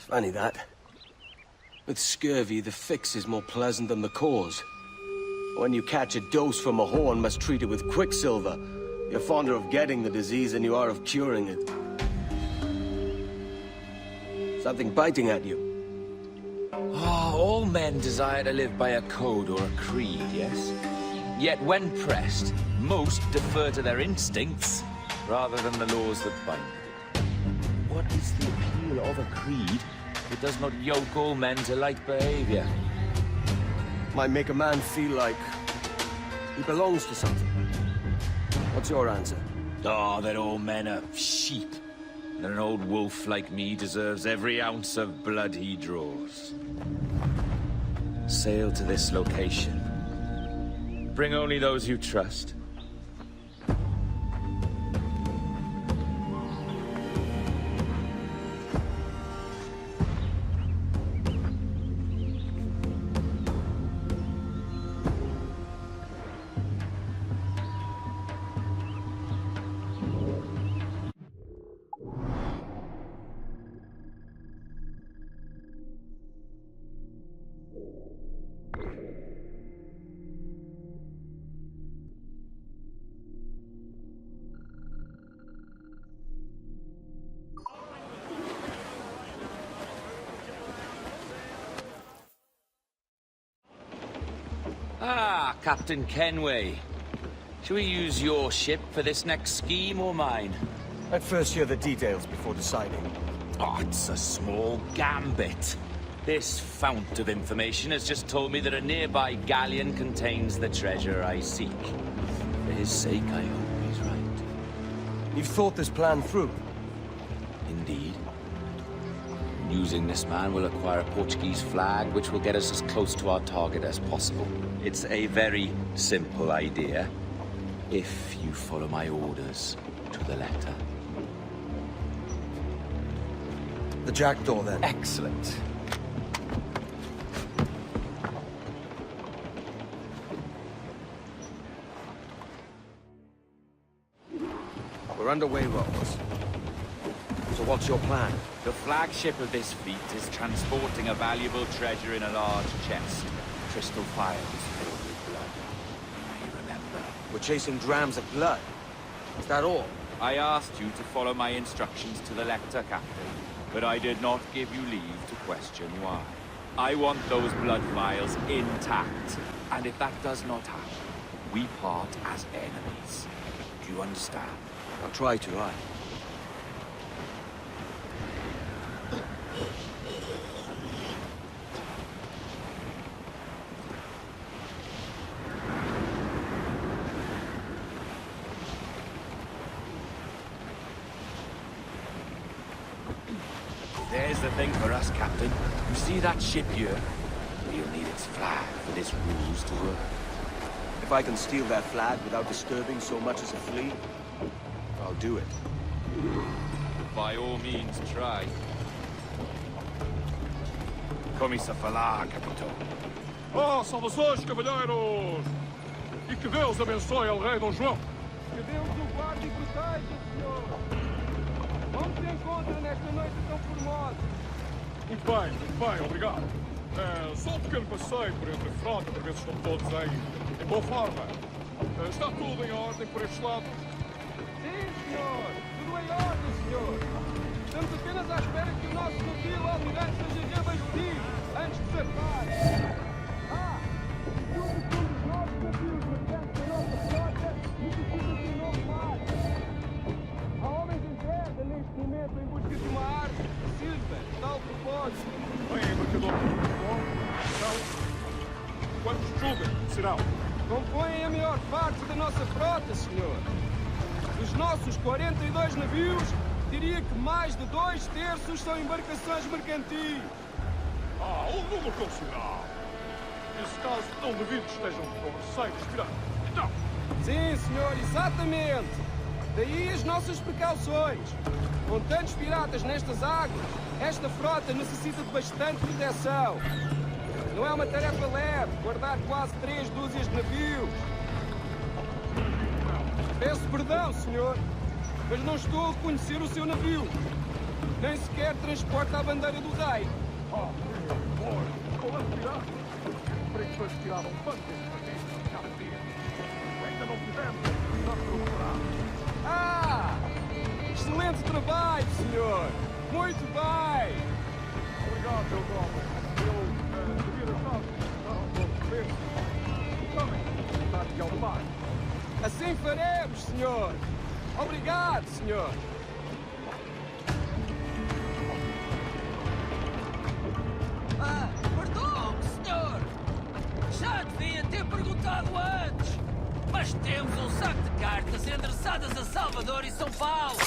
Funny that. With scurvy, the fix is more pleasant than the cause. When you catch a dose from a horn, must treat it with quicksilver. You're fonder of getting the disease than you are of curing it. Something biting at you. Ah, all men desire to live by a code or a creed, yes? Yet when pressed, most defer to their instincts, rather than the laws that bind them. What is the appeal of a creed? It does not yoke all men to like behavior. Might make a man feel like he belongs to something. What's your answer? Oh, that all men are sheep. That an old wolf like me deserves every ounce of blood he draws. Sail to this location. Bring only those you trust. Ah, Captain Kenway. Shall we use your ship for this next scheme or mine? I'd first hear the details before deciding. Oh, it's a small gambit. This fount of information has just told me that a nearby galleon contains the treasure I seek. For his sake, I hope he's right. You've thought this plan through? Indeed. Using this man, we'll acquire a Portuguese flag, which will get us as close to our target as possible. It's a very simple idea, if you follow my orders to the letter. The jackdaw, then. Excellent. We're underway, Rolls. So what's your plan? The flagship of this fleet is transporting a valuable treasure in a large chest. Crystal phials filled with blood. I remember. We're chasing drams of blood. Is that all? I asked you to follow my instructions to the lector, Captain, but I did not give you leave to question why. I want those blood vials intact, and if that does not happen, we part as enemies. Do you understand? I'll try to, aye. There's the thing for us, Captain. You see that ship here? We'll need its flag for this ruse to work. If I can steal that flag without disturbing so much as a flea, I'll do it. By all means, try. Come-se a falar, Capitão. Oh, saudações, cavalheiros! E que Deus abençoe ao rei Dom João. Que Deus o guarde e proteja, senhor. Onde se encontra nesta noite tão formosa? Muito bem, obrigado. Só um pequeno passeio por entre a frota para ver se estão todos em boa forma. Está tudo em ordem por este lado? Sim, senhor. Tudo em ordem, senhor. Estamos apenas à espera que o nosso navio almirante seja reabastecido antes de zarpar. Um dos nossos navios mercantes da nossa frota necessita de um novo mar. Há homens em terra neste momento em busca de uma arte que sirva de tal propósito. Bem, embarcador. Bom, então, quantos julgam serão? Compõem a maior parte da nossa frota, senhor. Dos nossos 42 navios, diria que mais de 2/3 são embarcações mercantis. Um número considerável. Nesse caso, não duvido que estejam com receio de virar. Então. Sim, senhor, exatamente. Daí as nossas precauções. Com tantos piratas nestas águas, esta frota necessita de bastante proteção. Não é uma tarefa leve guardar quase 3 dúzias de navios. Peço perdão, senhor, mas não estou a reconhecer o seu navio. Nem sequer transporta a bandeira do rei. Oh, boy. Olá, pirata. Creio que foi retirado um banco desse país na cada dia. Ainda não tivemos a oportunidade de recuperar. Ah! Excelente trabalho, senhor! Muito bem! Obrigado, meu homem. Eu devia deixar estavam todos presos. Também, está aqui ao mar. Assim faremos, senhor! Obrigado, senhor! Ah, perdão, senhor! Já devia ter perguntado antes! Mas temos um saco de cartas endereçadas a Salvador e São Paulo!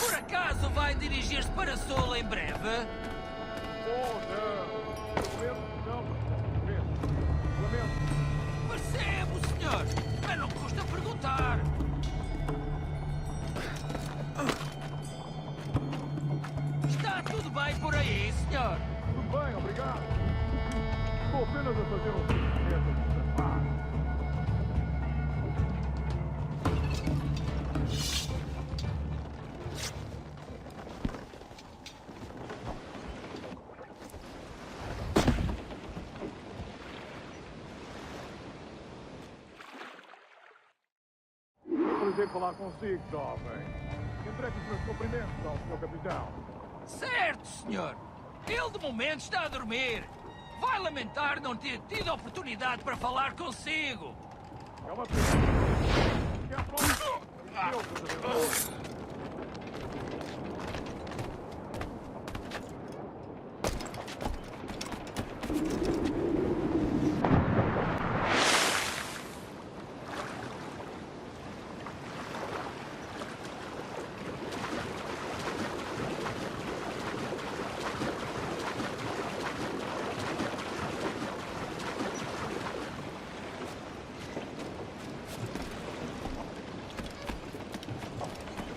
Por acaso vai dirigir-se para Sul em breve? Oh, não. Lamento. Percebo, senhor! Mas não custa perguntar! Está tudo bem por aí, senhor? Tudo bem, obrigado. Estou apenas a fazer um serviço de paz. Prazer falar consigo, jovem. Entregue os meus cumprimentos ao seu capitão. Certo, senhor! Ele de momento está a dormir! Vai lamentar não ter tido a oportunidade para falar consigo! É uma pena. Que é pronto. Deus,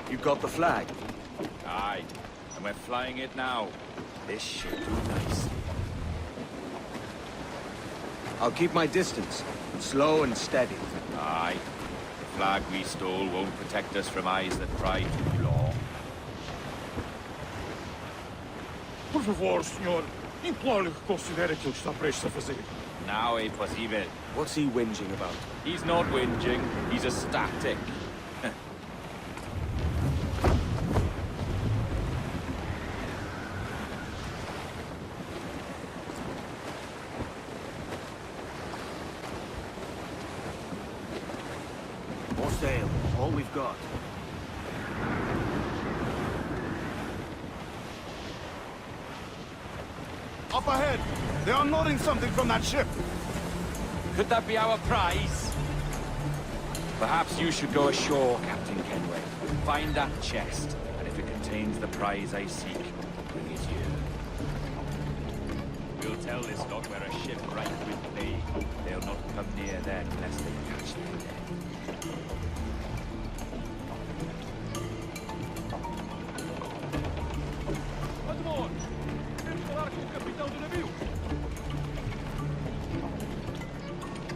You got the flag? Aye, and we're flying it now. This should be nice. I'll keep my distance. Slow and steady. Aye. The flag we stole won't protect us from eyes that pry too long. Por favor, senhor. Imploro-lhe que considere aquilo que está prestes a fazer. Now é possível. What's he whinging about? He's not whinging, he's ecstatic. More sail. All we've got. Up ahead! They are unloading something from that ship! Could that be our prize? Perhaps you should go ashore, Captain Kenway. Find that chest, and if it contains the prize I seek, bring it here. We'll tell this lot we're a ship right with Vane. They'll not come near then unless they catch their death. Edward! Temos falar com o capitão do navio.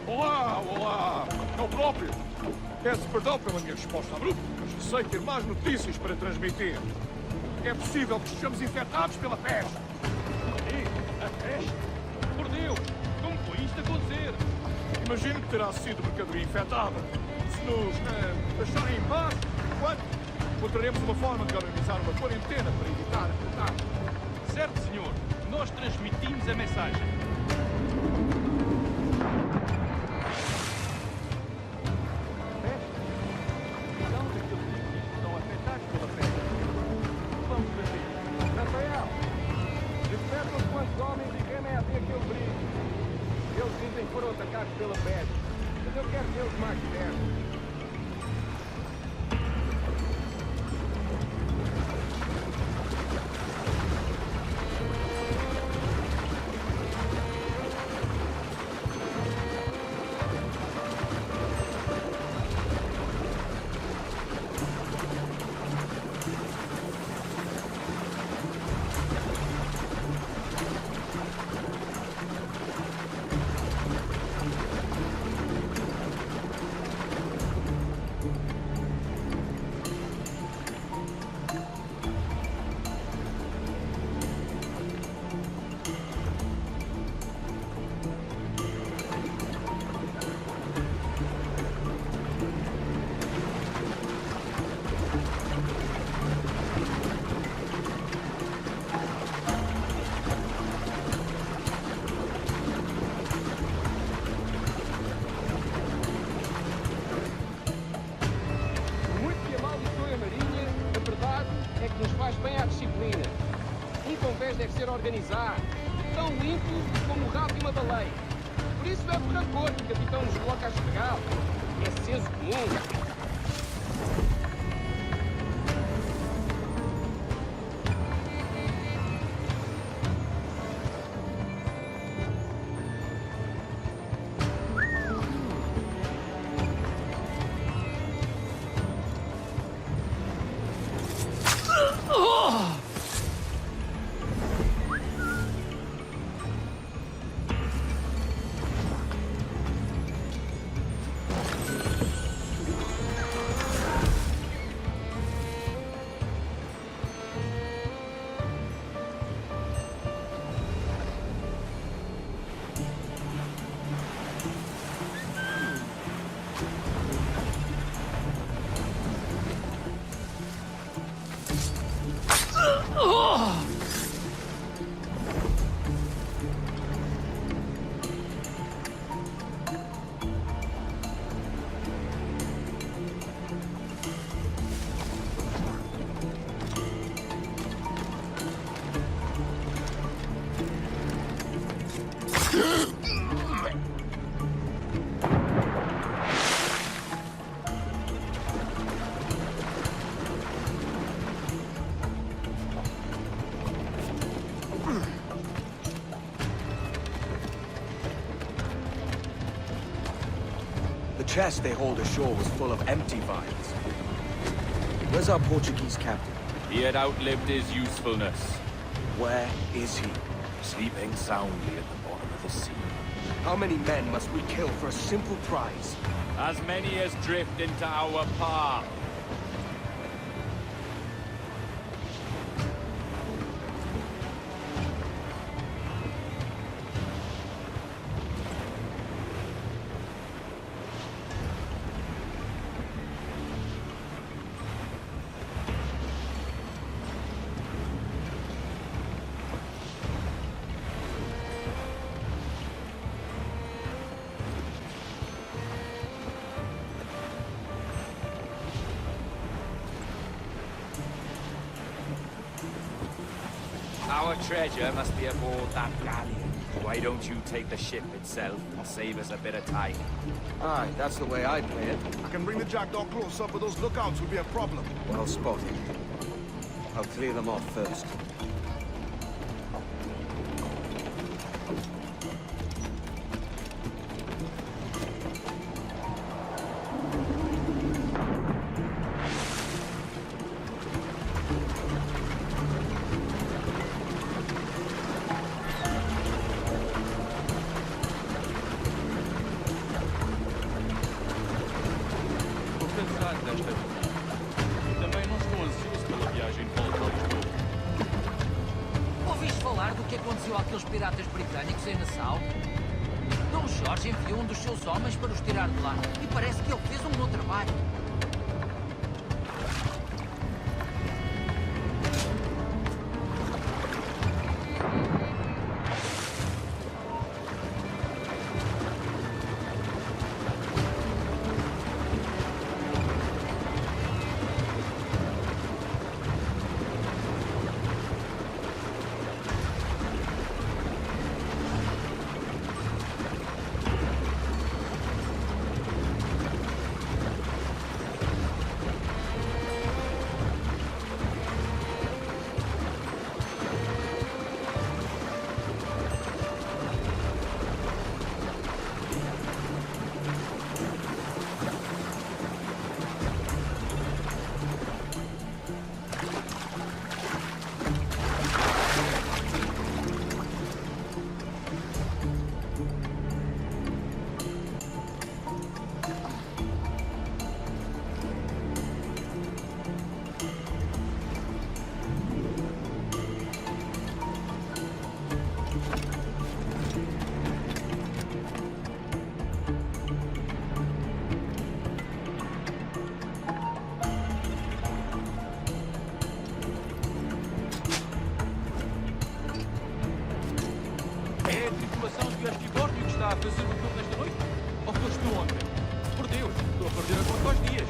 Olá, olá! É o próprio. Peço perdão pela minha resposta abrupta, mas sei ter mais notícias para transmitir. É possível que estejamos infectados pela peste. E a peste? Por Deus! Como foi isto acontecer? Imagino que terá sido mercadoria infectada. Se nos deixarem em paz, quando? Encontraremos uma forma de organizar uma quarentena para evitar a contágio. Certo, senhor. Nós transmitimos a mensagem. Então, daqueles que estão afetados pela peste. Vamos fazer. Rafael, despertam quantos homens e remem até aquele brilho. Eles dizem que foram atacados pela peste. Mas eu quero vê-los mais perto. organizar. Tão limpo como o rabo de uma baleia. Por isso é por rancor que o capitão nos coloca a esfregá-lo. É senso comum. The chest they hauled ashore was full of empty vials. Where's our Portuguese captain? He had outlived his usefulness. Where is he? Sleeping soundly at the bottom of the sea. How many men must we kill for a simple prize? As many as drift into our path. Our treasure must be aboard that galleon. Why don't you take the ship itself and save us a bit of time? Aye, that's the way I play it. I can bring the jackdaw close up, but those lookouts will be a problem. Well spotted. I'll clear them off first. Ouviste falar do que aconteceu àqueles piratas britânicos em Nassau? Dom Jorge enviou um dos seus homens para os tirar de lá. E parece que ele fez um bom trabalho. Está a fazer o turno nesta noite? Ou foste tu ontem? Por Deus, estou a perder a conta aos dias.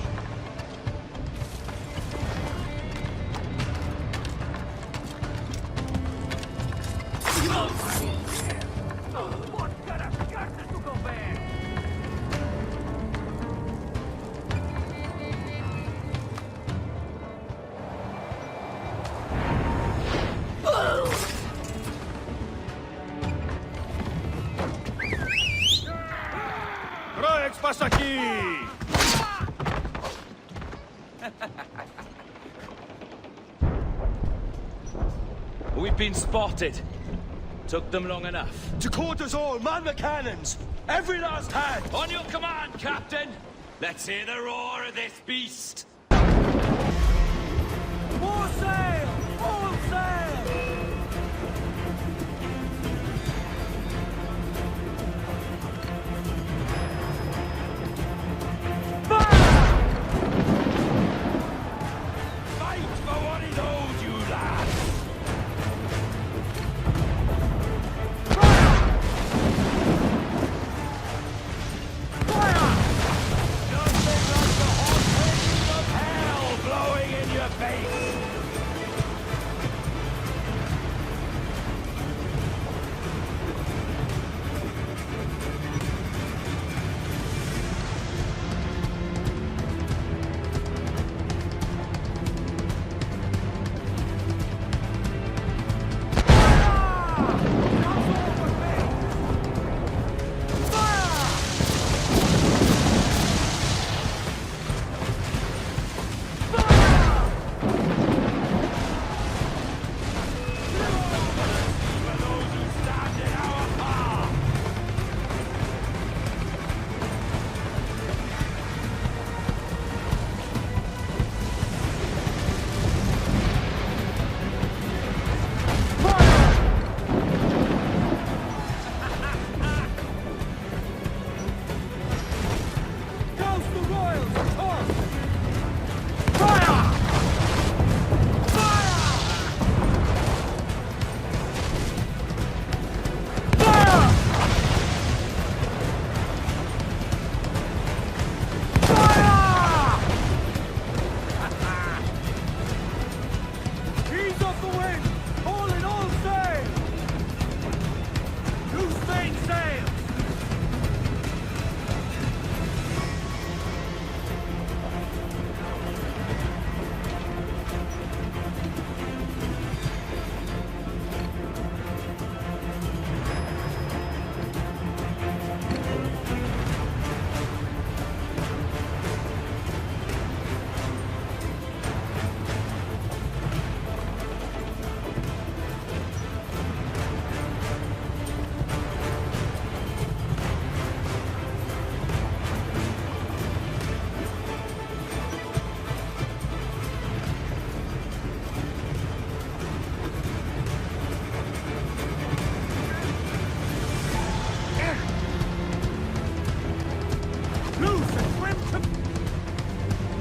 se passa aqui? We've been spotted. Took them long enough. To quarters all, man the cannons! Every last hand! On your command, Captain! Let's hear the roar of this beast! More sail! All sail! Fight for what is owed you, lads! Nothing like the hot winds of hell blowing in your face!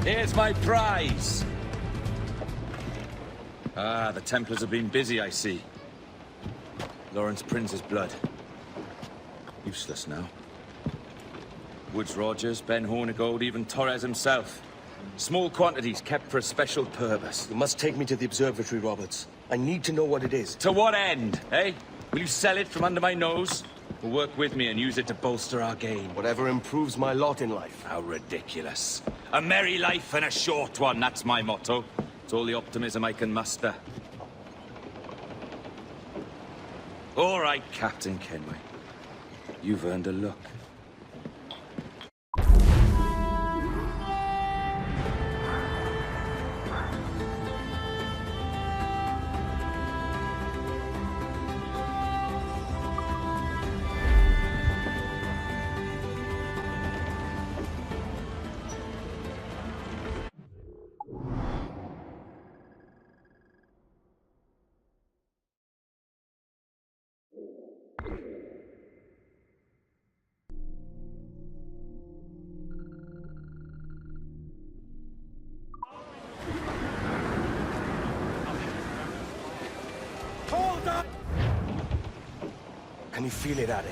Here's my prize! Ah, the Templars have been busy, I see. Lawrence Prince's blood. Useless now. Woods Rogers, Ben Hornigold, even Torres himself. Small quantities kept for a special purpose. You must take me to the observatory, Roberts. I need to know what it is. To what end, eh? Will you sell it from under my nose? Or work with me and use it to bolster our gain? Whatever improves my lot in life. How ridiculous. A merry life and a short one, that's my motto. It's all the optimism I can muster. All right, Captain Kenway. You've earned a look. Can you feel it, Addy?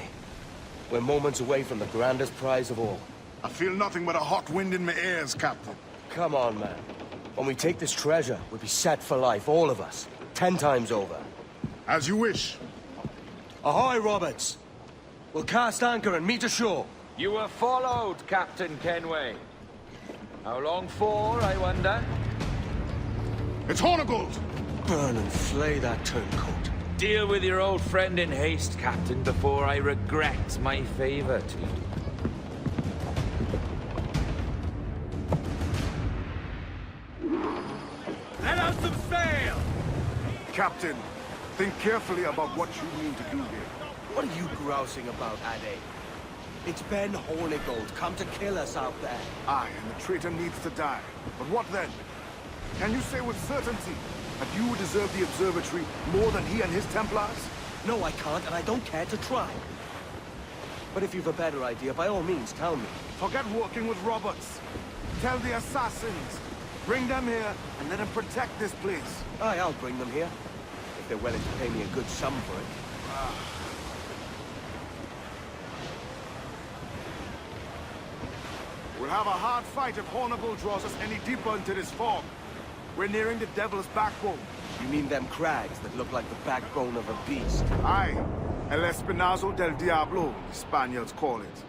We're moments away from the grandest prize of all. I feel nothing but a hot wind in my ears, Captain. Come on, man. When we take this treasure, we'll be set for life, all of us. 10 times over. As you wish. Ahoy, Roberts! We'll cast anchor and meet ashore. You were followed, Captain Kenway. How long for, I wonder? It's Hornigold! Burn and flay that turncoat. Deal with your old friend in haste, Captain, before I regret my favor to you. Captain, think carefully about what you mean to do here. What are you grousing about, Ade? It's Ben Hornigold, come to kill us out there. Aye, and the traitor needs to die. But what then? Can you say with certainty that you deserve the observatory more than he and his Templars? No, I can't, and I don't care to try. But if you've a better idea, by all means, tell me. Forget working with Roberts. Tell the assassins. Bring them here and let them protect this place. Aye, I'll bring them here. If they're willing to pay me a good sum for it. We'll have a hard fight if Hornigold draws us any deeper into this fog. We're nearing the Devil's Backbone. You mean them crags that look like the backbone of a beast? Aye. El Espinazo del Diablo, the Spaniards call it.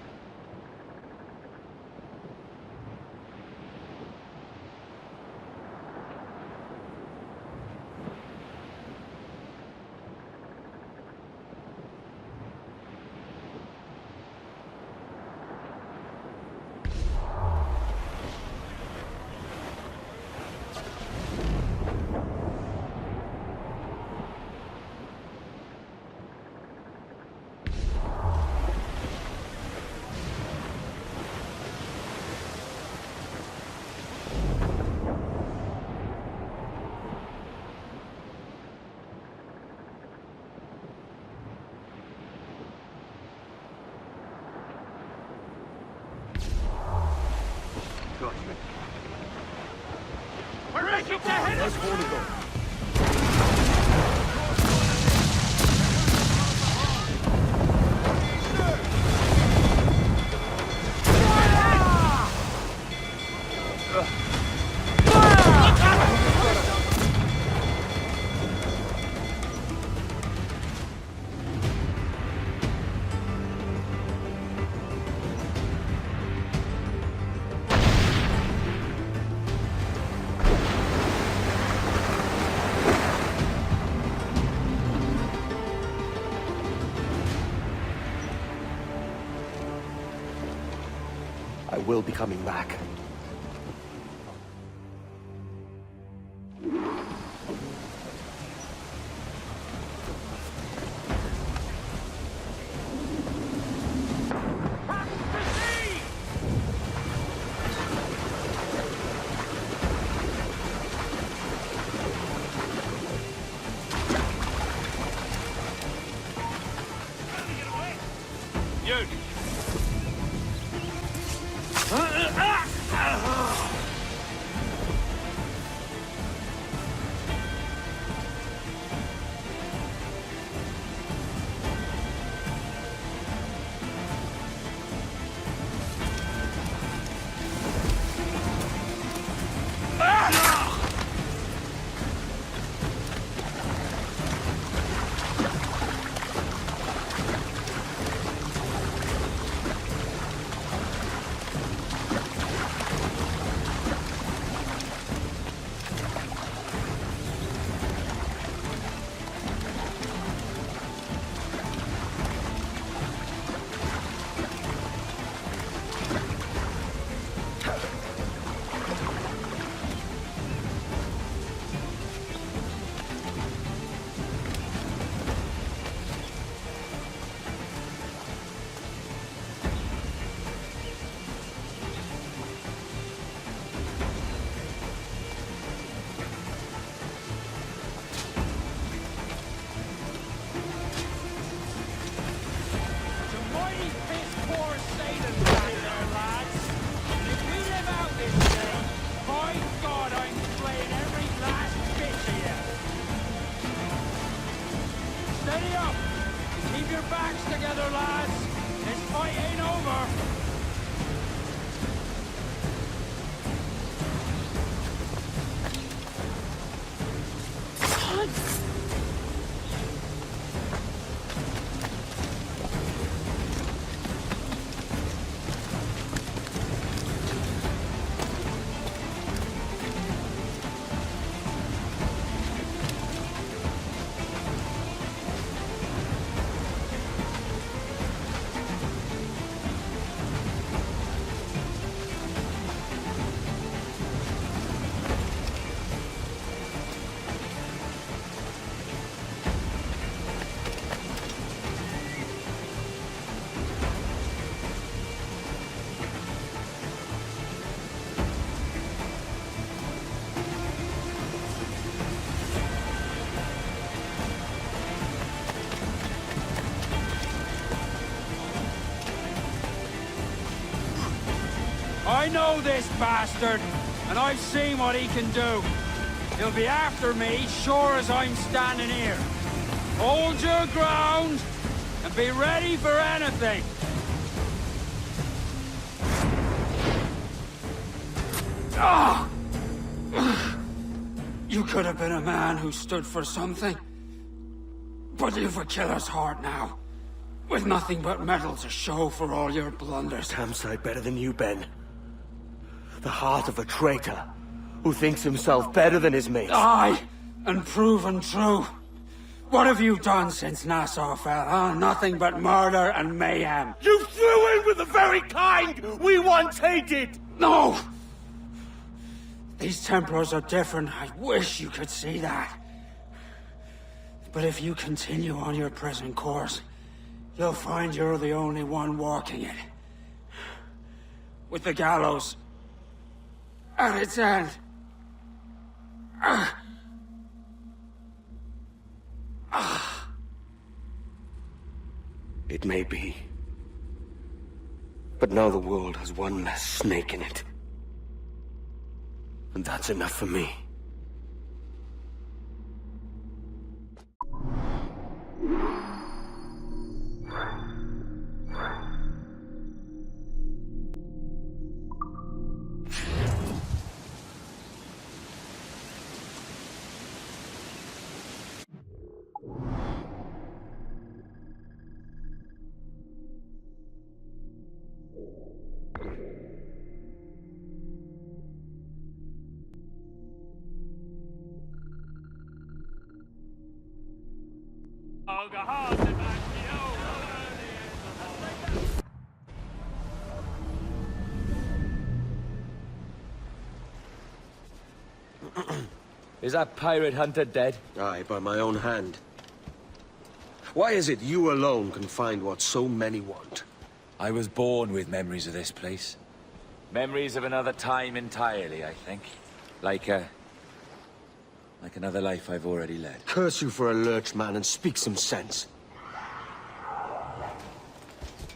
Where's Hornigold? I will be coming back. I know this bastard, and I've seen what he can do. He'll be after me, sure as I'm standing here. Hold your ground, and be ready for anything. Ah! You could have been a man who stood for something. But you've a killer's heart now. With nothing but metal to show for all your blunders. Damn sight better than you, Ben. The heart of a traitor, who thinks himself better than his mates. Aye, and proven true. What have you done since Nassau fell, huh? Nothing but murder and mayhem. You threw in with the very kind we once hated! No! These Templars are different. I wish you could see that. But if you continue on your present course, you'll find you're the only one walking it. With the gallows at its end. It may be. But now the world has one less snake in it. And that's enough for me. Is that pirate hunter dead? Aye, by my own hand. Why is it you alone can find what so many want? I was born with memories of this place. Memories of another time entirely, I think. Like another life I've already led. Curse you for a lurch, man, and speak some sense.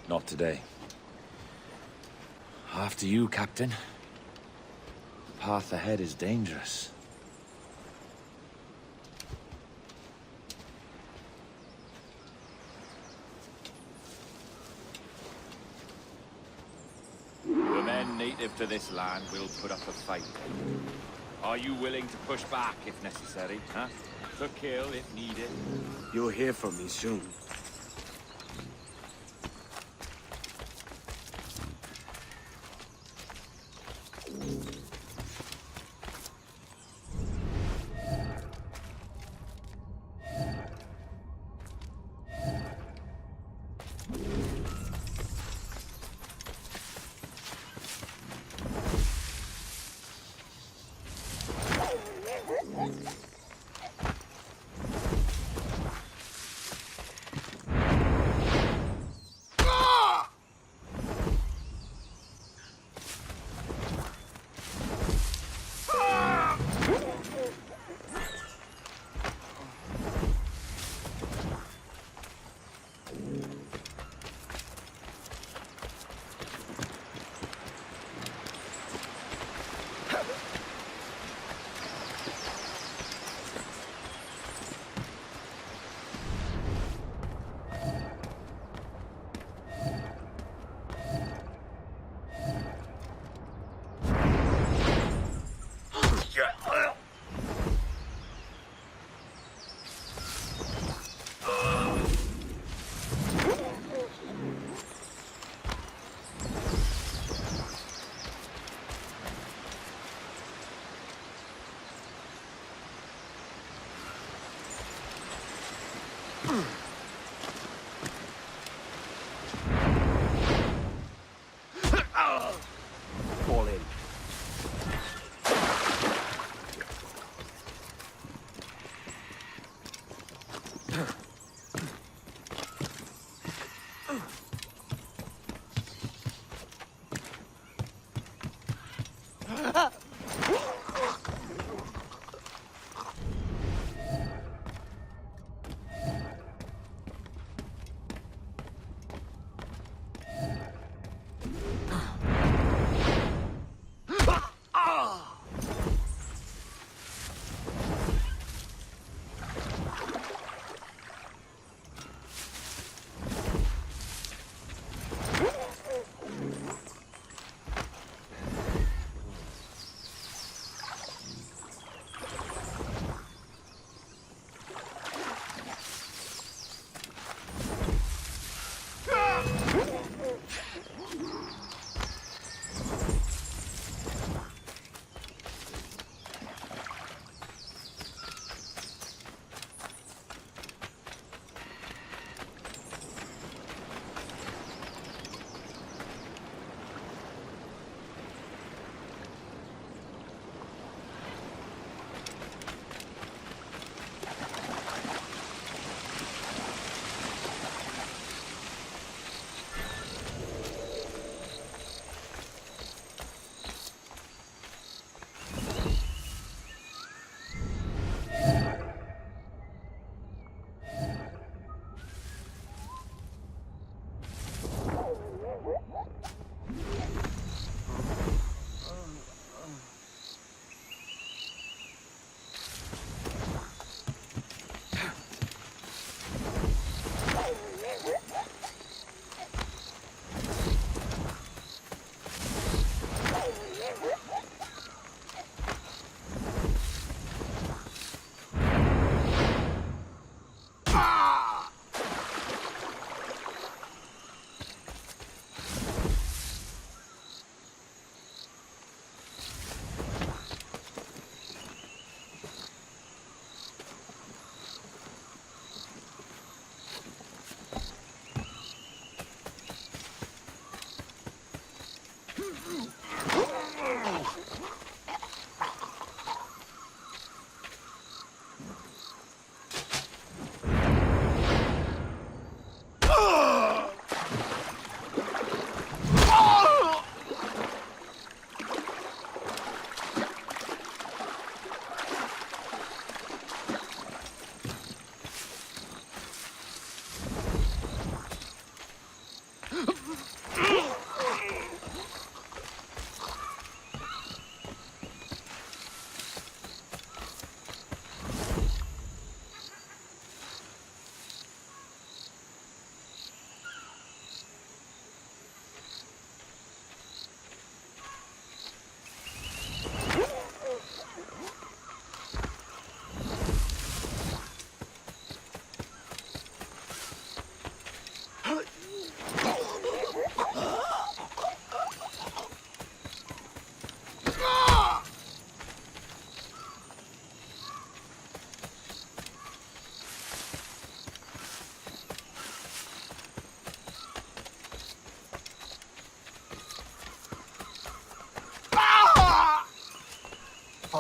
Not today. After you, Captain. The path ahead is dangerous. The men native to this land will put up a fight. Are you willing to push back if necessary, huh? To kill if needed? You'll hear from me soon.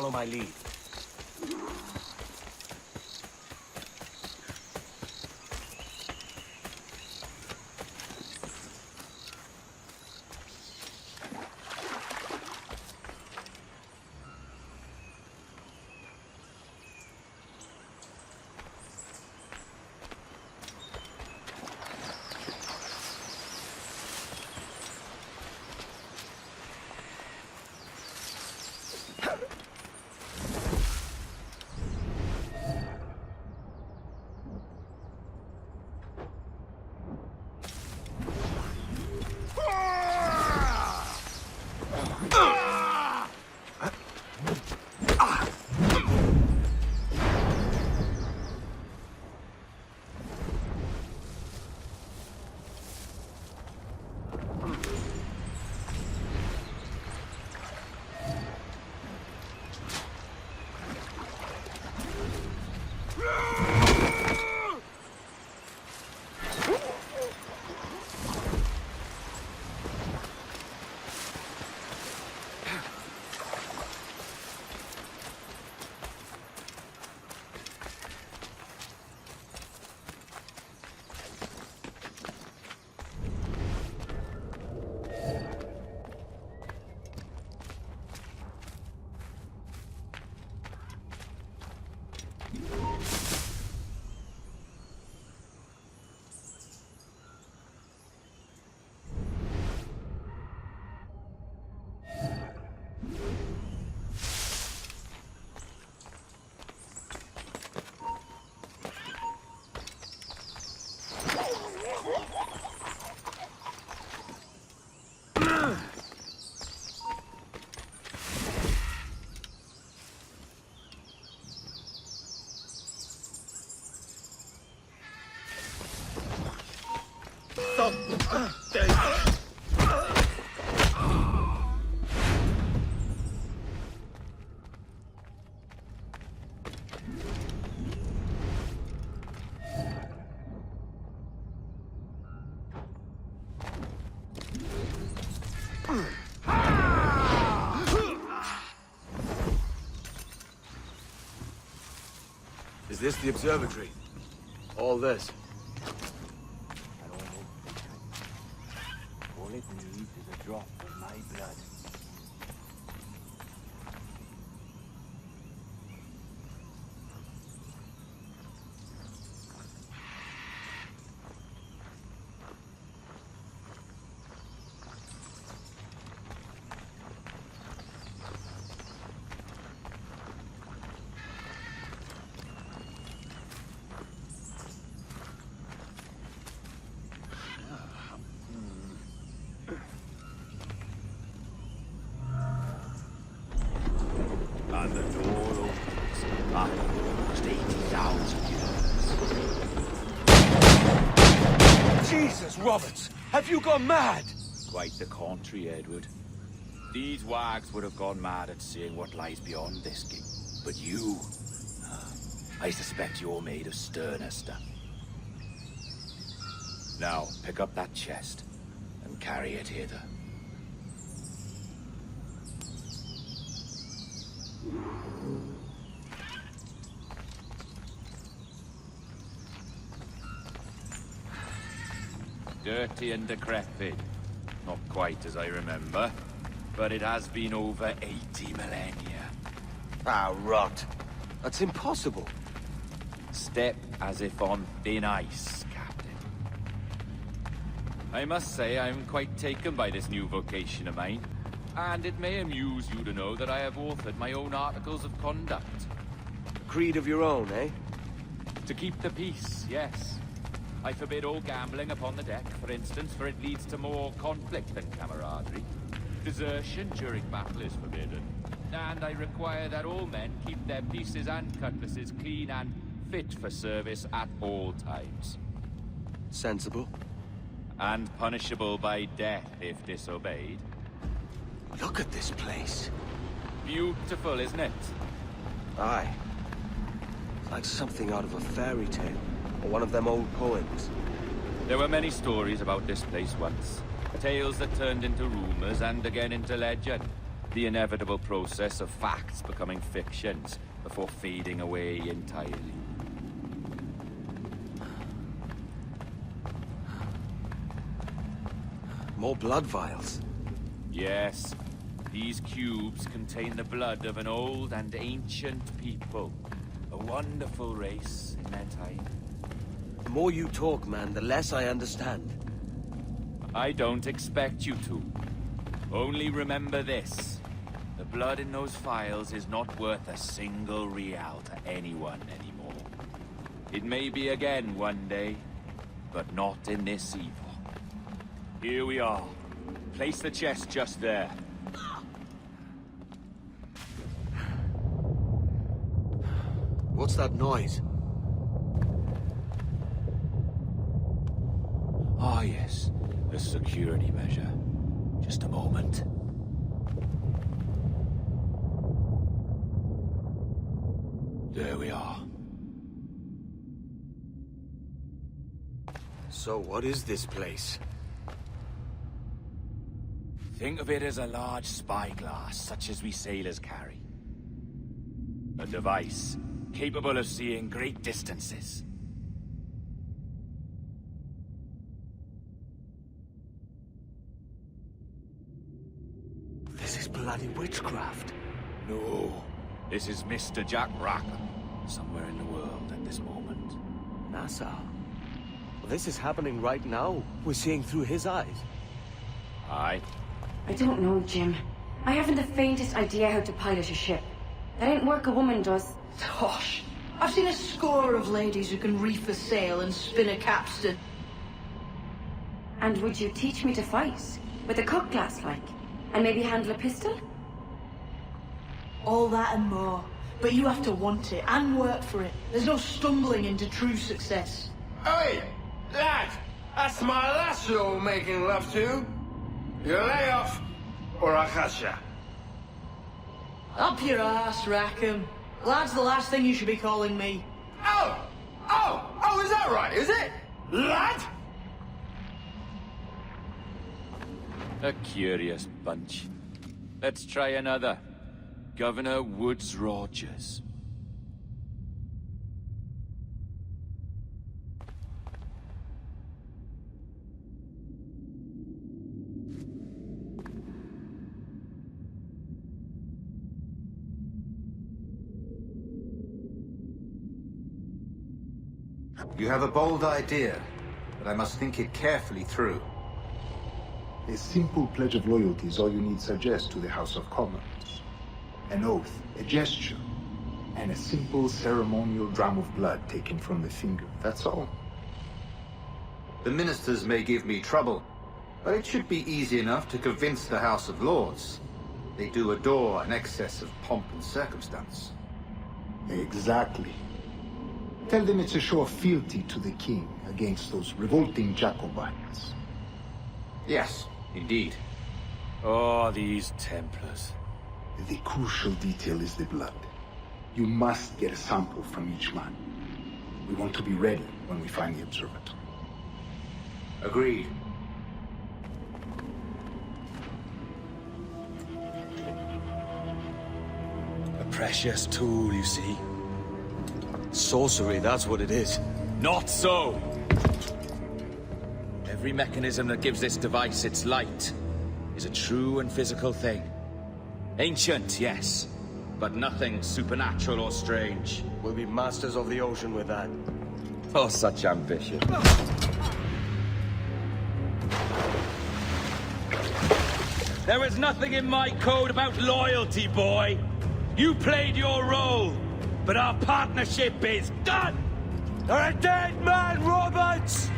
follow my lead. Is this the observatory? All this? All it needs is a drop of my blood. And the door opens back almost 80,000 years. Jesus, Roberts! Have you gone mad? Quite the contrary, Edward. These wags would have gone mad at seeing what lies beyond this gate. But you... I suspect you're made of sterner stuff. Now, pick up that chest and carry it hither. Dirty and decrepit. Not quite as I remember, but it has been over 80 millennia. Ah, rot. That's impossible. Step as if on thin ice, Captain. I must say I'm quite taken by this new vocation of mine, and it may amuse you to know that I have authored my own articles of conduct. A creed of your own, eh? To keep the peace, yes. I forbid all gambling upon the deck, for instance, for it leads to more conflict than camaraderie. Desertion during battle is forbidden. And I require that all men keep their pieces and cutlasses clean and fit for service at all times. Sensible. And punishable by death if disobeyed. Look at this place. Beautiful, isn't it? Aye. It's like something out of a fairy tale, or one of them old poems. There were many stories about this place once. Tales that turned into rumors and again into legend. The inevitable process of facts becoming fictions before fading away entirely. More blood vials. Yes, these cubes contain the blood of an old and ancient people. A wonderful race in their time. The more you talk, man, the less I understand. I don't expect you to. Only remember this. The blood in those files is not worth a single real to anyone anymore. It may be again one day, but not in this evil. Here we are. Place the chest just there. What's that noise? Ah, yes. A security measure. Just a moment. There we are. So what is this place? Think of it as a large spyglass, such as we sailors carry. A device capable of seeing great distances. This is bloody witchcraft. No, this is Mr. Jack Rackham, somewhere in the world at this moment. Nassau. Well, this is happening right now. We're seeing through his eyes. Aye. I don't know, Jim. I haven't the faintest idea how to pilot a ship. That ain't work a woman does. Tosh. I've seen a score of ladies who can reef a sail and spin a capstan. And would you teach me to fight? With a cutlass, like? And maybe handle a pistol? All that and more. But you have to want it and work for it. There's no stumbling into true success. Hey, lad! That's my lass you're making love to. You lay off, or I'll catch ya. Up your ass, Rackham. Lad's the last thing you should be calling me. Oh, is that right, is it? Lad? A curious bunch. Let's try another. Governor Woods Rogers. You have a bold idea, but I must think it carefully through. A simple pledge of loyalty is all you need suggest to the House of Commons. An oath, a gesture, and a simple ceremonial dram of blood taken from the finger. That's all. The ministers may give me trouble, but it should be easy enough to convince the House of Lords. They do adore an excess of pomp and circumstance. Exactly. Tell them it's a show of fealty to the king against those revolting Jacobites. Yes, indeed. Oh, these Templars. The crucial detail is the blood. You must get a sample from each man. We want to be ready when we find the observatory. Agreed. A precious tool, you see. Sorcery, that's what it is. Not so! Every mechanism that gives this device its light is a true and physical thing. Ancient, yes, but nothing supernatural or strange. We'll be masters of the ocean with that. Oh, such ambition. There is nothing in my code about loyalty, boy. You played your role, but our partnership is done! You're a dead man, Roberts!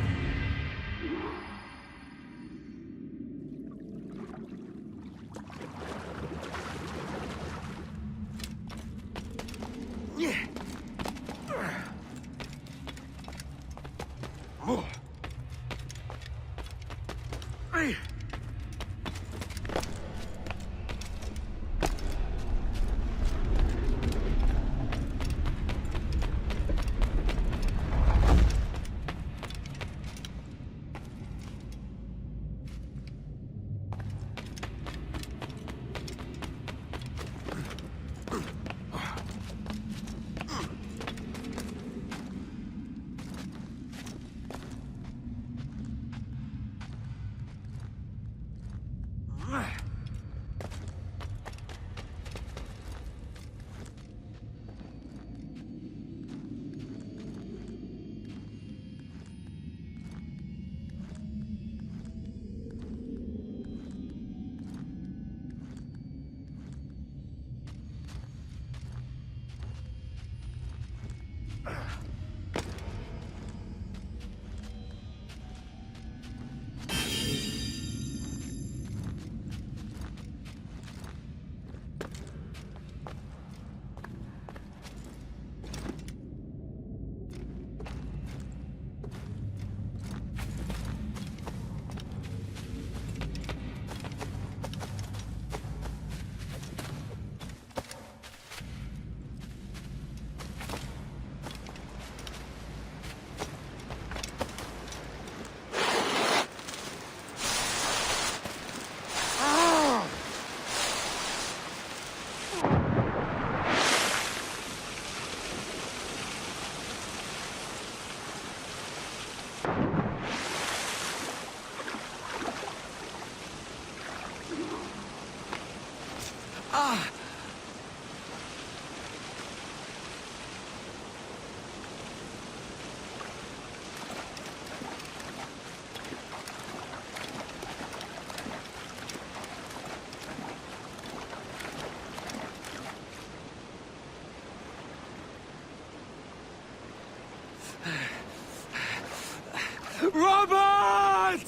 Robert!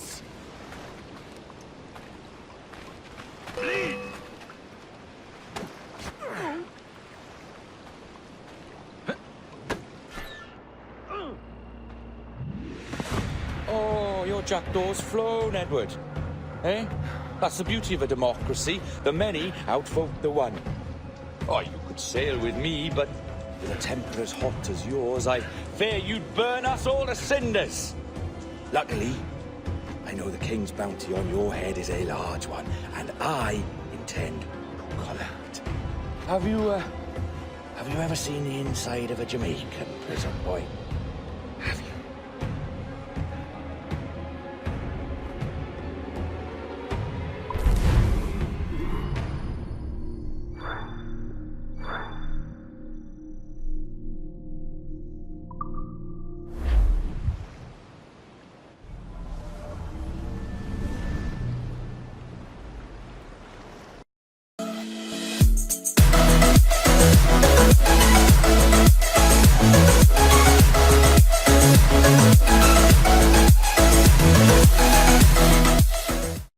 Bleed! Oh, your jackdaw's flown, Edward. Eh? That's the beauty of a democracy. The many outvote the one. Oh, you could sail with me, but with a temper as hot as yours, I fear you'd burn us all to cinders. Luckily, I know the king's bounty on your head is a large one, and I intend to collect. Have you ever seen the inside of a Jamaican prison, boy?